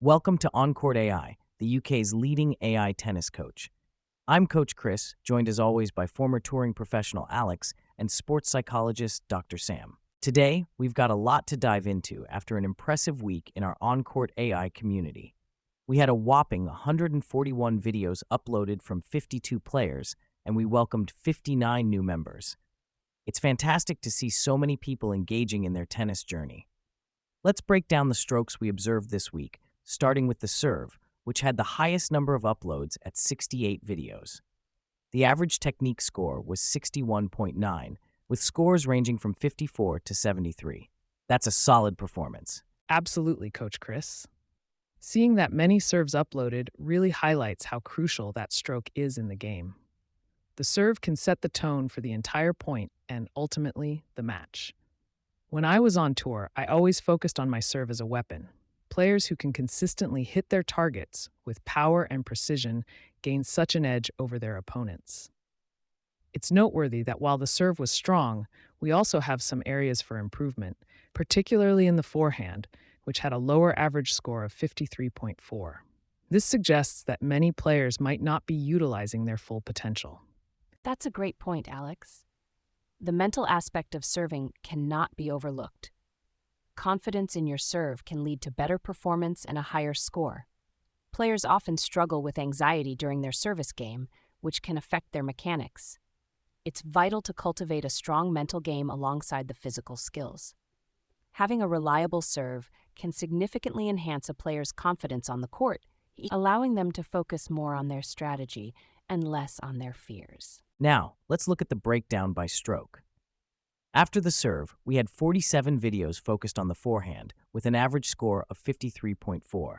Welcome to OnCourtAI, the UK's leading AI tennis coach. I'm Coach Chris, joined as always by former touring professional Alex and sports psychologist Dr. Sam. Today, we've got a lot to dive into after an impressive week in our OnCourtAI community. We had a whopping 141 videos uploaded from 52 players, and we welcomed 59 new members. It's fantastic to see so many people engaging in their tennis journey. Let's break down the strokes we observed this week, starting with the serve, which had the highest number of uploads at 68 videos. The average technique score was 61.9, with scores ranging from 54 to 73. That's a solid performance. Absolutely, Coach Chris. Seeing that many serves uploaded really highlights how crucial that stroke is in the game. The serve can set the tone for the entire point and, ultimately, the match. When I was on tour, I always focused on my serve as a weapon. Players who can consistently hit their targets with power and precision gain such an edge over their opponents. It's noteworthy that while the serve was strong, we also have some areas for improvement, particularly in the forehand, which had a lower average score of 53.4. This suggests that many players might not be utilizing their full potential. That's a great point, Alex. The mental aspect of serving cannot be overlooked. Confidence in your serve can lead to better performance and a higher score. Players often struggle with anxiety during their service game, which can affect their mechanics. It's vital to cultivate a strong mental game alongside the physical skills. Having a reliable serve can significantly enhance a player's confidence on the court, allowing them to focus more on their strategy and less on their fears. Now, let's look at the breakdown by stroke. After the serve, we had 47 videos focused on the forehand, with an average score of 53.4.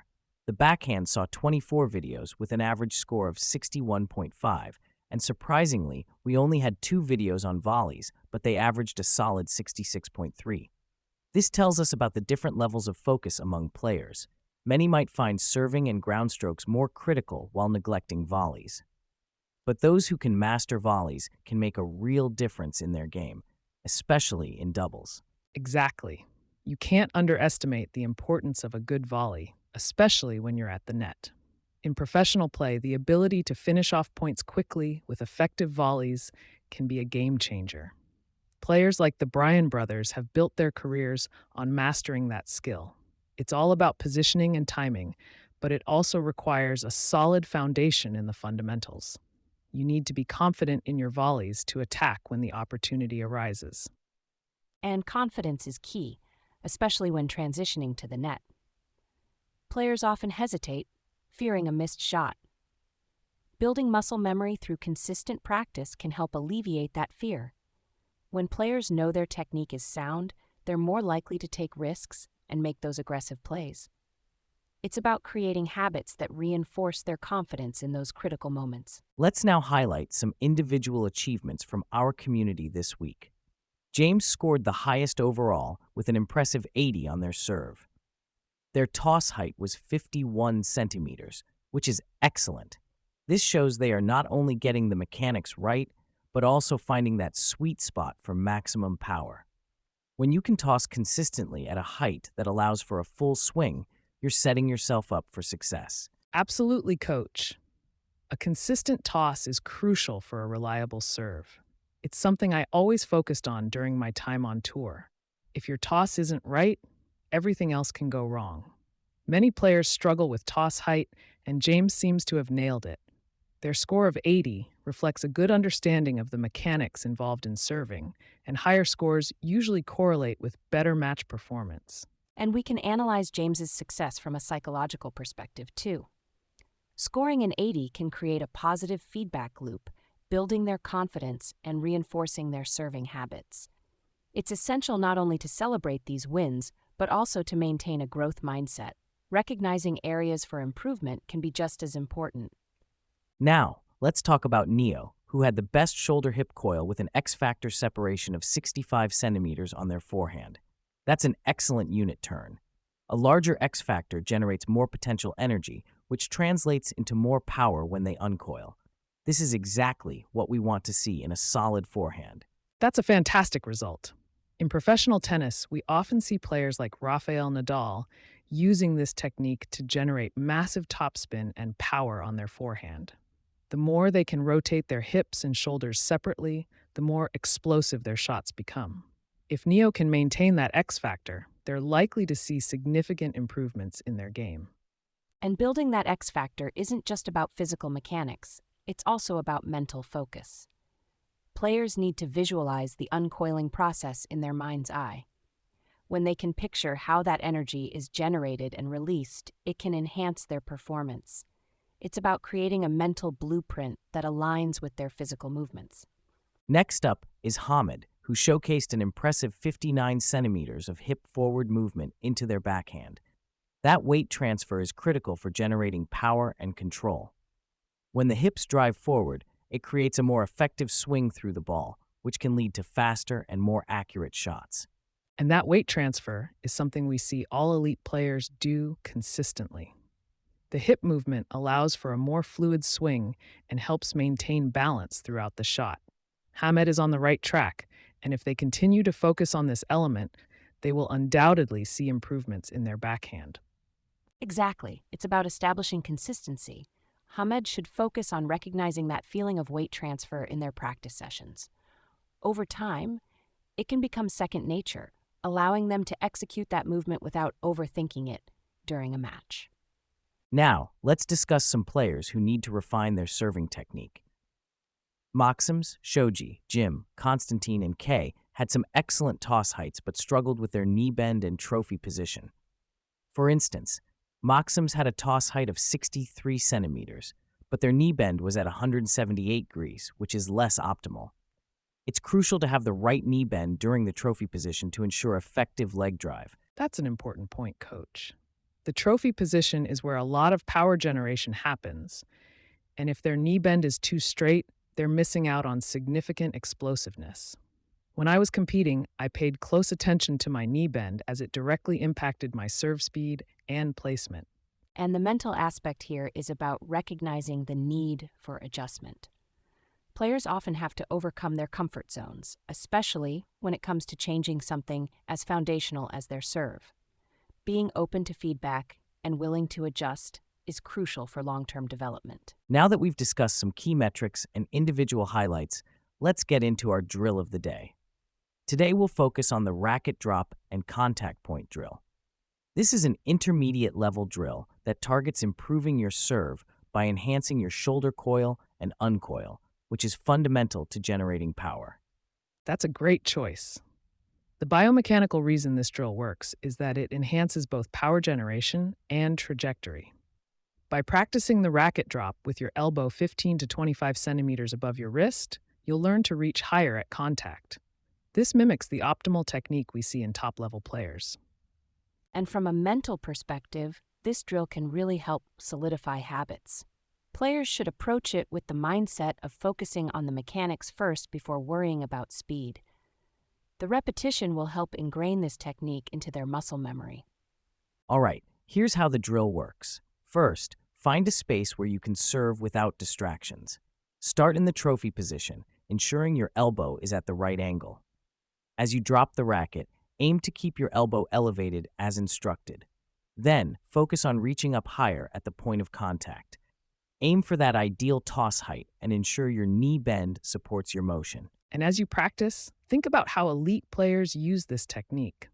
The backhand saw 24 videos with an average score of 61.5, and surprisingly, we only had 2 videos on volleys, but they averaged a solid 66.3. This tells us about the different levels of focus among players. Many might find serving and ground strokes more critical while neglecting volleys. But those who can master volleys can make a real difference in their game, especially in doubles. Exactly. You can't underestimate the importance of a good volley, especially when you're at the net. In professional play, the ability to finish off points quickly with effective volleys can be a game changer. Players like the Bryan brothers have built their careers on mastering that skill. It's all about positioning and timing, but it also requires a solid foundation in the fundamentals. You need to be confident in your volleys to attack when the opportunity arises. And confidence is key, especially when transitioning to the net. Players often hesitate, fearing a missed shot. Building muscle memory through consistent practice can help alleviate that fear. When players know their technique is sound, they're more likely to take risks and make those aggressive plays. It's about creating habits that reinforce their confidence in those critical moments. Let's now highlight some individual achievements from our community this week. James scored the highest overall with an impressive 80 on their serve. Their toss height was 51 centimeters, which is excellent. This shows they are not only getting the mechanics right, but also finding that sweet spot for maximum power. When you can toss consistently at a height that allows for a full swing, you're setting yourself up for success. Absolutely, Coach. A consistent toss is crucial for a reliable serve. It's something I always focused on during my time on tour. If your toss isn't right, everything else can go wrong. Many players struggle with toss height, and James seems to have nailed it. Their score of 80 reflects a good understanding of the mechanics involved in serving, and higher scores usually correlate with better match performance. And we can analyze James's success from a psychological perspective, too. Scoring an 80 can create a positive feedback loop, building their confidence and reinforcing their serving habits. It's essential not only to celebrate these wins, but also to maintain a growth mindset. Recognizing areas for improvement can be just as important. Now, let's talk about Neo, who had the best shoulder-hip coil with an X-factor separation of 65 centimeters on their forehand. That's an excellent unit turn. A larger X-factor generates more potential energy, which translates into more power when they uncoil. This is exactly what we want to see in a solid forehand. That's a fantastic result. In professional tennis, we often see players like Rafael Nadal using this technique to generate massive topspin and power on their forehand. The more they can rotate their hips and shoulders separately, the more explosive their shots become. If Neo can maintain that X factor, they're likely to see significant improvements in their game. And building that X factor isn't just about physical mechanics, it's also about mental focus. Players need to visualize the uncoiling process in their mind's eye. When they can picture how that energy is generated and released, it can enhance their performance. It's about creating a mental blueprint that aligns with their physical movements. Next up is Hamid, who showcased an impressive 59 centimeters of hip-forward movement into their backhand. That weight transfer is critical for generating power and control. When the hips drive forward, it creates a more effective swing through the ball, which can lead to faster and more accurate shots. And that weight transfer is something we see all elite players do consistently. The hip movement allows for a more fluid swing and helps maintain balance throughout the shot. Hamed is on the right track, and if they continue to focus on this element, they will undoubtedly see improvements in their backhand. Exactly. It's about establishing consistency. Hamed should focus on recognizing that feeling of weight transfer in their practice sessions. Over time, it can become second nature, allowing them to execute that movement without overthinking it during a match. Now, let's discuss some players who need to refine their serving technique. Maxims, Shoji, Jim, Konstantin, and Kay had some excellent toss heights but struggled with their knee bend and trophy position. For instance, Maxims had a toss height of 63 centimeters, but their knee bend was at 178 degrees, which is less optimal. It's crucial to have the right knee bend during the trophy position to ensure effective leg drive. That's an important point, coach. The trophy position is where a lot of power generation happens, and if their knee bend is too straight, they're missing out on significant explosiveness. When I was competing, I paid close attention to my knee bend as it directly impacted my serve speed and placement. And the mental aspect here is about recognizing the need for adjustment. Players often have to overcome their comfort zones, especially when it comes to changing something as foundational as their serve. Being open to feedback and willing to adjust is crucial for long-term development. Now that we've discussed some key metrics and individual highlights, let's get into our drill of the day. Today we'll focus on the racket drop and contact point drill. This is an intermediate level drill that targets improving your serve by enhancing your shoulder coil and uncoil, which is fundamental to generating power. That's a great choice. The biomechanical reason this drill works is that it enhances both power generation and trajectory. By practicing the racket drop with your elbow 15 to 25 centimeters above your wrist, you'll learn to reach higher at contact. This mimics the optimal technique we see in top-level players. And from a mental perspective, this drill can really help solidify habits. Players should approach it with the mindset of focusing on the mechanics first before worrying about speed. The repetition will help ingrain this technique into their muscle memory. All right, here's how the drill works. First, find a space where you can serve without distractions. Start in the trophy position, ensuring your elbow is at the right angle. As you drop the racket, aim to keep your elbow elevated as instructed. Then, focus on reaching up higher at the point of contact. Aim for that ideal toss height and ensure your knee bend supports your motion. And as you practice, think about how elite players use this technique.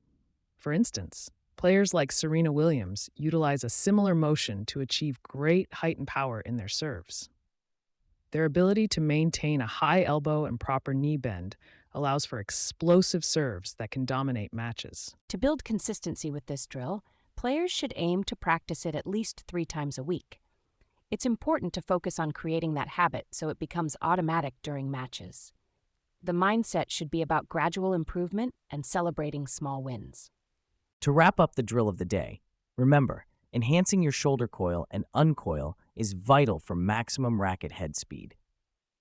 For instance, players like Serena Williams utilize a similar motion to achieve great height and power in their serves. Their ability to maintain a high elbow and proper knee bend allows for explosive serves that can dominate matches. To build consistency with this drill, players should aim to practice it at least 3 times a week. It's important to focus on creating that habit so it becomes automatic during matches. The mindset should be about gradual improvement and celebrating small wins. To wrap up the drill of the day, remember, enhancing your shoulder coil and uncoil is vital for maximum racket head speed.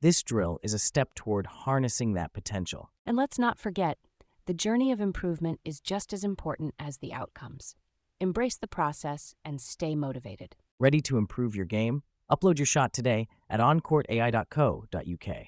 This drill is a step toward harnessing that potential. And let's not forget, the journey of improvement is just as important as the outcomes. Embrace the process and stay motivated. Ready to improve your game? Upload your shot today at OnCourtAI.co.uk.